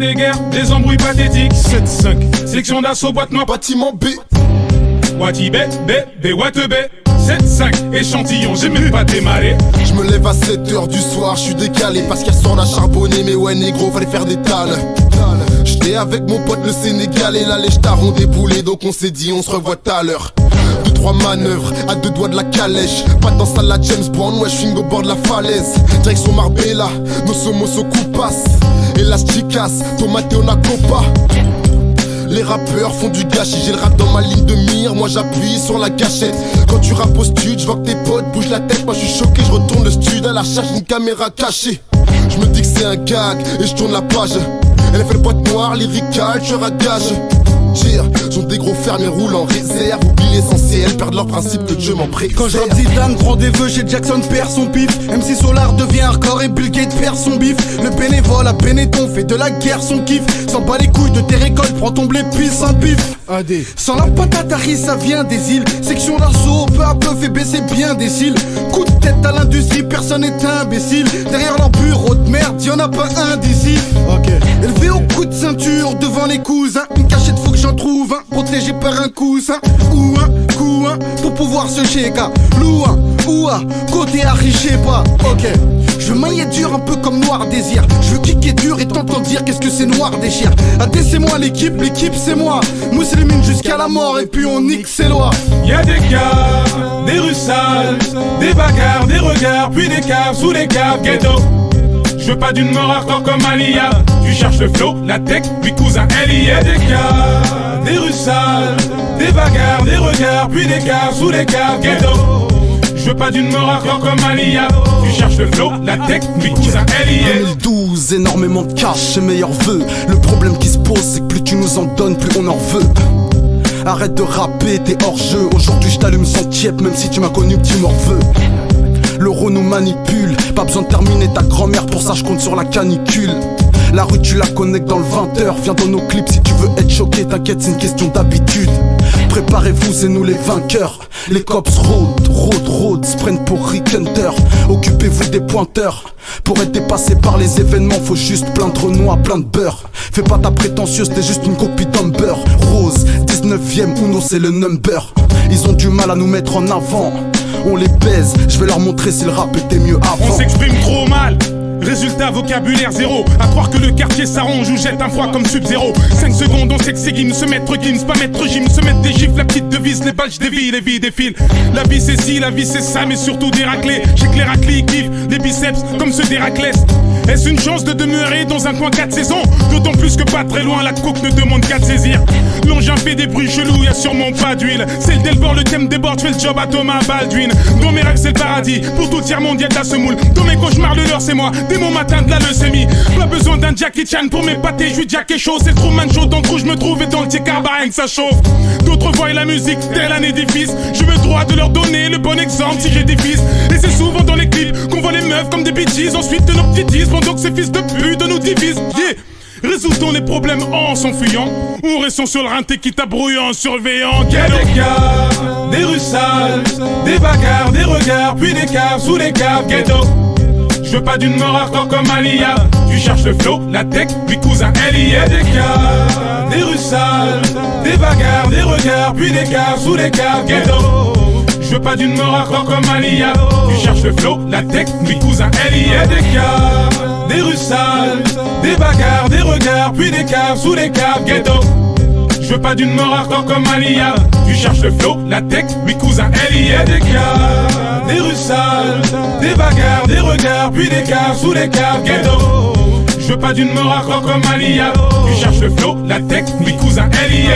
des guerres, des embrouilles pathétiques. 7-5, sélection d'assaut, boîte noire, Bâtiment B. Wati B, Watt B. 7-5, échantillon, j'ai même pas démarré. Je me lève à 7h du soir, je suis décalé parce qu'elle sort la charbonnée. Mais ouais négro, fallait faire des tales. J'étais avec mon pote le Sénégalais, là les stars ont déboulé, donc on s'est dit on se revoit tout à l'heure. 2-3 manœuvres, à 2 doigts de la calèche. Pas dans ça la James Bond, ouais j'suis au bord de la falaise. Direction Marbella, nos somos au coupas. Et las chicas, tomate on a copa. Les rappeurs font du gâchis, j'ai le rap dans ma ligne de mire, moi j'appuie sur la gâchette. Quand tu rappes au stud, je vois que tes potes bougent la tête, moi je suis choqué, je retourne le stud à la recherche d'une caméra cachée. Je me dis que c'est un gag et je tourne la page. Elle fait le boîte noire, lyrical, je ragage. Sont des gros fermiers roulent en réserve, oublient l'essentiel, perdent leur principe que Dieu m'en préfère. Quand je rappe Zidane, prend des vœux, chez Jackson perd son pif. MC Solar devient hardcore et Bill Gates perd son bif. Le bénévole à Benetton fait de la guerre son kiff. S'en bat les couilles de tes récoltes, prends ton blé puis sans pif. Sans la patate Harry, ça vient des îles. Section d'assaut, peu à peu fait baisser bien des cils. Coup de tête à l'industrie, personne n'est imbécile. Derrière leur bureau de merde, y'en a pas un d'ici. Élevé au coup de ceinture devant les cousins. Une cachette faut que j'en trouve un, protégé par un coussin. Ou un couin pour pouvoir se chéka. Loin, ouah, côté Harry, j'sais pas. Je veux mailler dur un peu comme Noir Désir. Je veux kicker dur et t'entends dire qu'est-ce que c'est Noir Déchire. AD c'est moi l'équipe c'est moi. Mousselimine jusqu'à la mort et puis on nique ses lois. Y'a des caves, des rues sales, des bagarres, des regards, puis des caves sous les caves ghetto. Je veux pas d'une mort hardcore comme Alia. Tu cherches le flow, la tech, puis cousin Ellie. Y'a des caves, des rues sales, des bagarres, des regards, puis des caves sous les caves ghetto. Je veux pas d'une mort hardcore comme Alia. Tu cherches le flow, la tech, puis cousin Ellie. 2012, énormément de cash et meilleurs vœux. Le problème qui se pose, c'est que plus tu nous en donnes, plus on en veut. Arrête de rapper, t'es hors jeu. Aujourd'hui je t'allume sans tiep, même si tu m'as connu petit morveux. L'euro nous manipule, pas besoin de terminer ta grand-mère, pour ça je compte sur la canicule. La rue tu la connectes dans le 20h, viens dans nos clips si tu veux être choqué, t'inquiète c'est une question d'habitude. Préparez-vous, c'est nous les vainqueurs. Les cops road, sprint pour Rick Hunter. Occupez-vous des pointeurs. Pour être dépassé par les événements, faut juste plein de Renoir, plein de beurre. Fais pas ta prétentieuse, t'es juste une copie d'Amber Rose, 19ème Uno c'est le number. Ils ont du mal à nous mettre en avant. On les baise, je vais leur montrer si le rap était mieux avant. On s'exprime trop mal. Résultat, vocabulaire zéro. À croire que le quartier s'arrange ou jette un froid comme Sub-Zéro. 5 secondes, on sait que c'est Gims. Se mettre Gims, pas mettre Jim. Se mettre des gifles, la petite devise. Les balles, j'dévie, les vies défilent. La vie c'est ci, la vie c'est ça, mais surtout des raclés. J'ai que les raclés kiffent, les biceps comme ceux d'Héraclès. Est-ce une chance de demeurer dans un coin 4 saisons? D'autant plus que pas très loin, la coke ne demande qu'à te saisir. L'engin fait des bruits chelous, y'a sûrement pas d'huile. C'est le Delbord, le thème déborde, j'fais le job à Thomas Baldwin. Dans mes rêves c'est le paradis, pour tout tiers mondial de la semoule. Dans mes cauchemars le leur c'est moi, dès mon matin de la leucémie. Pas besoin d'un Jackie Chan pour m'épater, j'suis Jack et chaud. C'est le Truman Show, dans le trou j'me trouve et dans le tiers rien que ça chauffe. D'autres voient la musique tel un édifice. Je veux le droit de leur donner le bon exemple si j'ai des fils. Et c'est souvent dans les clips qu'on voit les meufs comme des bitches. Ensuite de nos petites pendant que ces fils de pute nous divisent. Résoudons les problèmes en s'enfuyant, ou restons sur le rinté qui t'abrouille en surveillant. Y'a des caves, des rues sales, des bagarres, des regards, puis des caves sous les caves ghetto. Je veux pas d'une mort hardcore comme Alia. Tu cherches le flow, la tech, puis cousin Ellie. Y'a des caves, des rues sales, des bagarres, des regards, puis des caves sous les caves ghetto. Je veux pas d'une mort hardcore comme Alia. Tu cherches le flow, la tech, puis cousin Ellie. Y'a des caves, des rues sales, des bagarres, des regards, puis des caves sous les caves ghetto. Je veux pas d'une mort hardcore comme Alia. Tu cherches le flow, la tech, puis cousin Ellie. Y'a des caves, des rues sales, des bagarres, des regards, puis des caves sous les caves ghetto. Je veux pas d'une mort hardcore comme Alia. Tu cherches le flow, la tech, puis cousin Ellie.